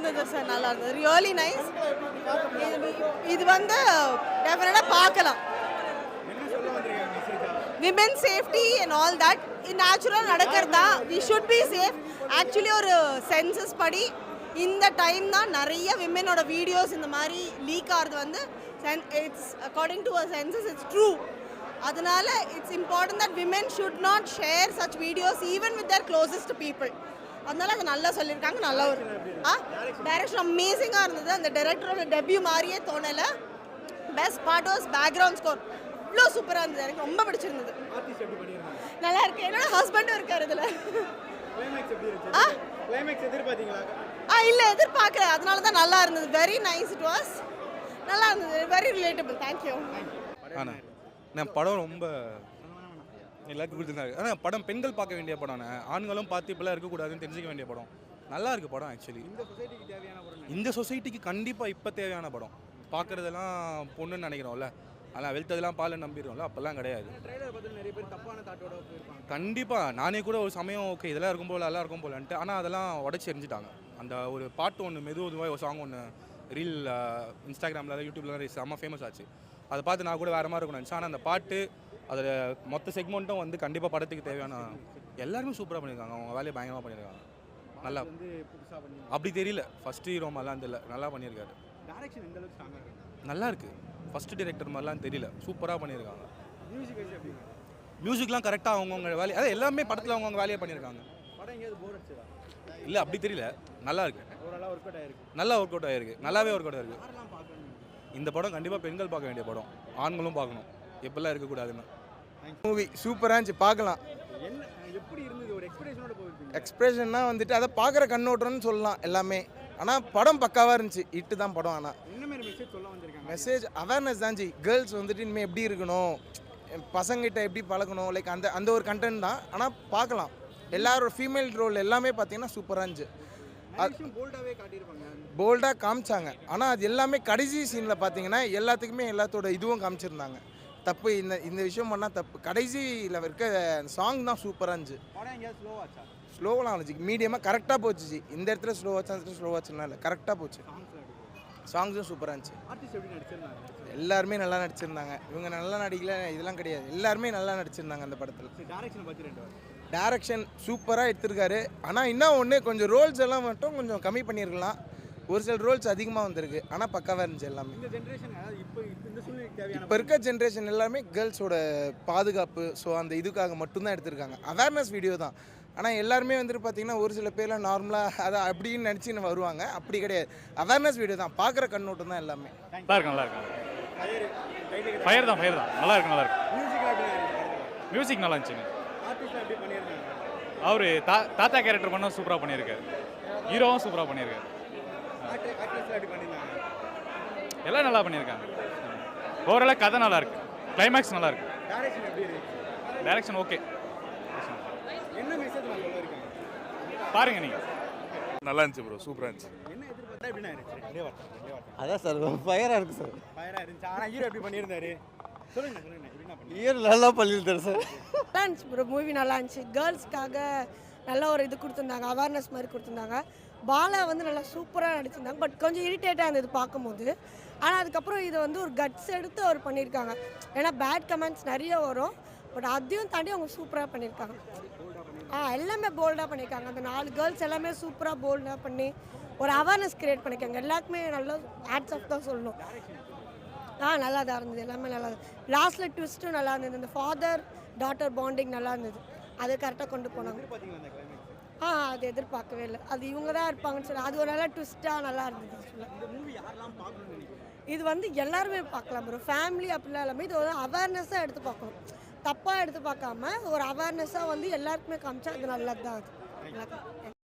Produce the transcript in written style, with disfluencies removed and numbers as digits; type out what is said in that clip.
இருந்தது சார், நல்லா இருந்தது, ரியலி நைஸ். இது வந்து டெஃபினட்டாக பார்க்கலாம். Women safety and all that natural நடக்கிறது தான். We should be safe. Actually ஒரு சென்சஸ் படி இந்த டைம் தான் நிறைய விமெனோட வீடியோஸ் இந்த மாதிரி லீக் ஆகிறது வந்து it's according to a census it's true. அதனால it's important that women should not share such videos even with their closest people. அதனால அதை நல்லா சொல்லியிருக்காங்க. நல்ல ஒரு டைரக்ஷன் அமேசிங்காக இருந்தது. அந்த டைரக்டரோட டெபியூ மாதிரியே தோணலை. Best part was background score. இவ்வளோ சூப்பராக இருந்தது, எனக்கு ரொம்ப பிடிச்சிருந்தது. நல்லா இருக்கு. என்னோட ஹஸ்பண்டும் இருக்கார் இதில். இல்லை எதிர்பார்க்கல, அதனால தான் நல்லா இருந்தது. வெரி நைஸ், இட் வாஸ் நல்லா இருந்தது, வெரி ரிலேட்டபிள். தேங்க்யூ. நான் படம் ரொம்ப எல்லாருக்கும் கொடுத்துருந்தாங்க. ஆனால் படம் பெண்கள் பார்க்க வேண்டிய படம், ஆண்களும் பார்த்து இப்பெல்லாம் இருக்கக்கூடாதுன்னு தெரிஞ்சிக்க வேண்டிய படம். நல்லா இருக்குது படம். ஆக்சுவலி இந்த சொசைட்டிக்கு கண்டிப்பாக இப்போ தேவையான படம். பார்க்குறதெல்லாம் பொண்ணுன்னு நினைக்கிறோம்ல, ஆனால் வெல்த்ததெல்லாம் பால் நம்பிடுறோம்ல, அப்போல்லாம் கிடையாது. கண்டிப்பாக நானே கூட ஒரு சமயம் ஓகே இதெல்லாம் இருக்கும் போல் எல்லாம் இருக்கும் போலன்ட்டு, ஆனால் அதெல்லாம் உடச்சி எரிஞ்சிட்டாங்க. அந்த ஒரு பாட்டு ஒன்று மெதுவாக ஒரு சாங் ஒன்று ரீல் இன்ஸ்டாகிராமில் யூடியூப்லாம் செம்ம ஃபேமஸ் ஆச்சு. அதை பார்த்து நான் கூட வேறு மாதிரி இருக்கணும் நினச்சேன். ஆனால் அந்த பாட்டு அதில் மொத்த செக்மெண்ட்டும் வந்து கண்டிப்பாக படத்துக்கு தேவையான எல்லாருமே சூப்பராக பண்ணியிருக்காங்க. அவங்க வேலையை பயங்கரமாக பண்ணியிருக்காங்க. நல்லா அப்படி தெரியல, ஃபஸ்ட்டு ஹீரோ மாதிரிலாம் தெரியல, நல்லா பண்ணியிருக்காரு. நல்லா இருக்குது. ஃபஸ்ட்டு டைரக்டர் மாதிரிலாம் தெரியல, சூப்பராக பண்ணியிருக்காங்க. மியூசிக்லாம் கரெக்டாக அவங்கவுங்க வேலையை, அதாவது எல்லாமே படத்தில் அவங்கவுங்க வேலையை பண்ணியிருக்காங்க. இல்லை அப்படி தெரியல, நல்லா இருக்கு, நல்லா ஒர்க் அவுட் ஆகிருக்கு, நல்லாவே ஒர்க் அவுட் ஆகிருக்கு. இந்த படம் கண்டிப்பாக பெண்கள் பார்க்க வேண்டிய படம், ஆண்களும் பார்க்கணும், எப்பெல்லாம் இருக்கக்கூடாதுன்னு. மூவி சூப்பராக இருந்துச்சு, பார்க்கலாம். எக்ஸ்பிரஷன்னா வந்துட்டு அதை பார்க்குற கண்ணோட்டம்னு சொல்லலாம் எல்லாமே. ஆனால் படம் பக்காவாக இருந்துச்சு, இட்டு தான் படம். ஆனால் மெசேஜ் அவேர்னஸ் தான் ஜி. கேர்ள்ஸ் வந்துட்டு இனிமேல் எப்படி இருக்கணும், பசங்கிட்ட எப்படி பழகணும், லைக் அந்த அந்த ஒரு கண்டென்ட் தான். ஆனால் பார்க்கலாம், எல்லாரோட ஃபீமேல் ரோல் எல்லாமே பார்த்தீங்கன்னா சூப்பராக இருந்துச்சு. போல்டாக காமிச்சாங்க. ஆனால் அது எல்லாமே கடைசி சீனில் பார்த்தீங்கன்னா எல்லாத்துக்குமே எல்லாத்தோட இதுவும் காமிச்சிருந்தாங்க. தப்பு, இந்த விஷயம் பண்ணால் தப்பு. கடைசியில் இருக்க சாங் தான் சூப்பராக இருந்துச்சு. ஸ்லோவெலாம் இருந்துச்சு, மீடியமாக கரெக்டாக போச்சு. இந்த இடத்துல ஸ்லோவாச்சு, அந்த இடத்துல ஸ்லோவாச்சுன்னா இல்லை, கரெக்டாக போச்சு. சாங்ஸும் சூப்பராக இருந்துச்சு. எல்லாருமே நல்லா நடிச்சிருந்தாங்க. இவங்க நல்லா நடிக்கல இதெல்லாம் கிடையாது, எல்லாருமே நல்லா நடிச்சிருந்தாங்க அந்த படத்தில். டைரக்ஷன் சூப்பராக எடுத்திருக்காரு. ஆனால் இன்னும் ஒன்று, கொஞ்சம் ரோல்ஸ் எல்லாம் மட்டும் கொஞ்சம் கம்மி பண்ணியிருக்கலாம். ஒரு சில ரோல்ஸ் அதிகமாக வந்திருக்கு, ஆனால் பக்காவாக இருந்துச்சு எல்லாமே. இப்போ இருக்க ஜென்ரேஷன் எல்லாமே கேர்ள்ஸோட பாதுகாப்பு, ஸோ அந்த இதுக்காக மட்டும்தான் எடுத்திருக்காங்க. அவேர்னஸ் வீடியோ தான். ஆனால் எல்லாருமே வந்துட்டு பார்த்தீங்கன்னா ஒரு சில பேர்லாம் நார்மலாக அதை அப்படின்னு நினச்சி வருவாங்க, அப்படி கிடையாது. அவேர்னஸ் வீடியோ தான், பார்க்குற கண்ணோட்டம் தான் எல்லாமே. நல்லா இருக்கும், நல்லா இருக்கும். ஃபயர் தான், நல்லா இருக்கு, நல்லா இருக்கு. மியூசிக் நல்லா இருந்துச்சுங்க. அவர் தாத்தா கேரக்டர் பண்ண சூப்பராக பண்ணியிருக்காரு. ஹீரோவும் சூப்பராக பண்ணியிருக்காரு. எல்லாம் நல்லா பண்ணியிருக்காங்க. ஓவராலாக கதை நல்லா இருக்கு, கிளைமேக்ஸ் நல்லா இருக்கு. Direction okay. பாருங்க நீங்க. நல்லா இருந்துச்சு ப்ரோ, சூப்பராக இருந்துச்சு. அதான் சார் ஃபயராக இருக்குது சார். ஃபயராக இருந்துச்சு. ஆனால் ஹீரோ எப்படி பண்ணியிருந்தாரு சொல்லுங்க. ஹீரோ நல்லா பண்ணியிருந்தாரு சார். நல்லா இருந்துச்சு ப்ரோ, மூவி நல்லா இருந்துச்சு. கேர்ள்ஸ்க்காக நல்ல ஒரு இது கொடுத்துருந்தாங்க, அவேர்னஸ் மாதிரி கொடுத்துருந்தாங்க. பாலா வந்து நல்லா சூப்பராக நடிச்சிருந்தாங்க. பட் கொஞ்சம் இரிட்டேட்டாக இருந்தது பார்க்கும்போது. ஆனால் அதுக்கப்புறம் இதை வந்து ஒரு கட்ஸ் எடுத்து அவர் பண்ணியிருக்காங்க. ஏன்னா பேட் கமெண்ட்ஸ் நிறைய வரும், பட் அதையும் தாண்டி அவங்க சூப்பராக பண்ணியிருக்காங்க. எல்லாமே போல்டாக பண்ணியிருக்காங்க. அந்த 4 கேர்ள்ஸ் எல்லாமே சூப்பராக போல்டாக பண்ணி ஒரு அவேர்னஸ் க்ரியேட் பண்ணியிருக்காங்க. எல்லாருக்குமே நல்லா ஹேட்ஸ் ஆஃப் தான் சொல்லணும். நல்லா தான் இருந்தது, எல்லாமே நல்லா இருந்தது. லாஸ்ட்டில் ட்விஸ்ட்டும் நல்லா இருந்தது. இந்த ஃபாதர் டாட்டர் பாண்டிங் நல்லா இருந்தது, அது கரெக்டாக கொண்டு போனாங்க. அது எதிர்பார்க்கவே இல்லை, அது இவங்க தான் இருப்பாங்கன்னு சொல்லி அது ஒரு நல்ல ட்விஸ்ட்டாக நல்லா இருந்தது. இது வந்து எல்லாருமே பார்க்கலாம் ப்ரோ, ஃபேமிலி அப்படிலாம் எல்லாமே. இது ஒரு அவேர்னஸாக எடுத்து பார்க்கணும், தப்பாக எடுத்து பார்க்காம ஒரு அவேர்னஸாக வந்து எல்லாருக்குமே காமிச்சா அது நல்லது தான். அது